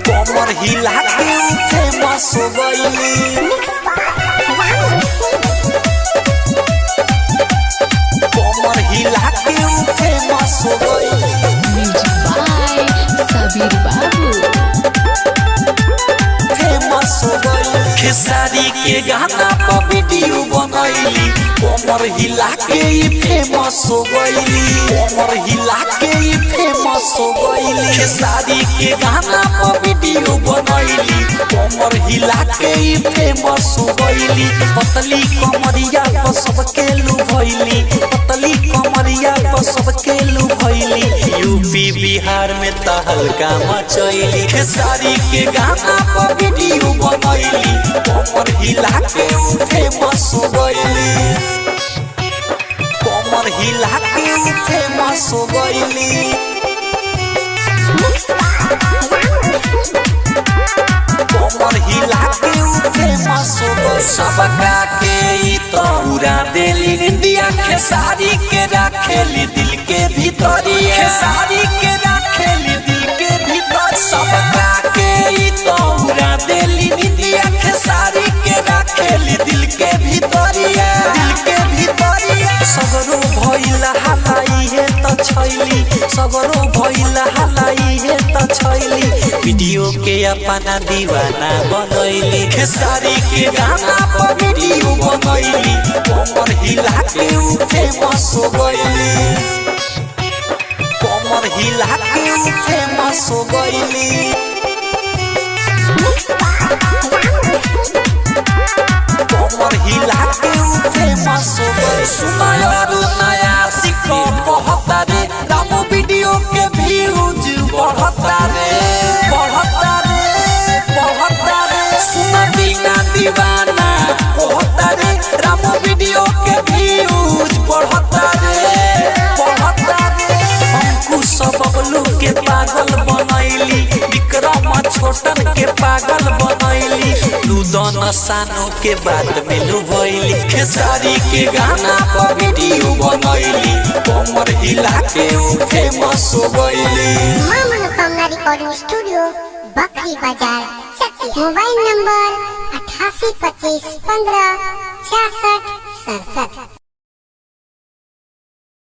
कमर हिला के फेमस हो गईली। कमर हिला के फेमस हो गईली। म्यूजिक बाय सबीर बाबू। फेमस हो गईली। खेसारी के गाना पर वीडियो बनैली। कमर हिला के फेमस हो गईली। कमर हिला के फेमस हो गईली। खेसारी के गाना पर वीडियो बनैली। कमर हिला के फेमस हो गईली। पतली कमरिया पर सबके लुभैली। पतली कमरिया पर सबके लुभैली। यूपी बिहार में तहलका मचैली। खेसारी के गाना पर वीडियो बनैली। कमर हिला के फेमस हो गईली। कमर हिला के फेमस हो गईली। कमर हिला के फेमस हो गईली। सबका के तो उड़ा देली निंदिया। खेसारी के रखेली दिल के भीतरिया। खेसारी के रखेली दिल के भीतर। सबका के तो उड़ा देली निंदिया। खेसारी के रखेली दिल के भीतरिया। दिल के भीतरिया। सगरो भइला हलाई है त छैली। सगरो भइला हलाई है त छैली। वीडियो के अपना दीवाना बनैली। खेसारी के गाना पर वीडियो बनैली। कमर हिला के फेमस हो गईली। कमर हिला के फेमस हो गईली। कमर हिला के फेमस हो गईली। सुनायो नया सिक्को कहता रे। रामो वीडियो के व्यूज बढ़ता रे। बढ़ता रे बढ़ता रे। सुना बिना दीवाना कहता रे। रामो वीडियो के व्यूज बढ़ता रे। बढ़ता रे। अंकुश बबलू के पागल बनैली। विक्रम छोटन के पागल बनैली। लुदन सानो के बात में लुभैली। खेसारी के गाना पर वीडियो बनैली। कमर हिला के फेमस हो गईली। मां मनोकामना रिकॉर्डिंग स्टूडियो बकरी बाजार चकिया। Mobile number 88 25 15 66 67।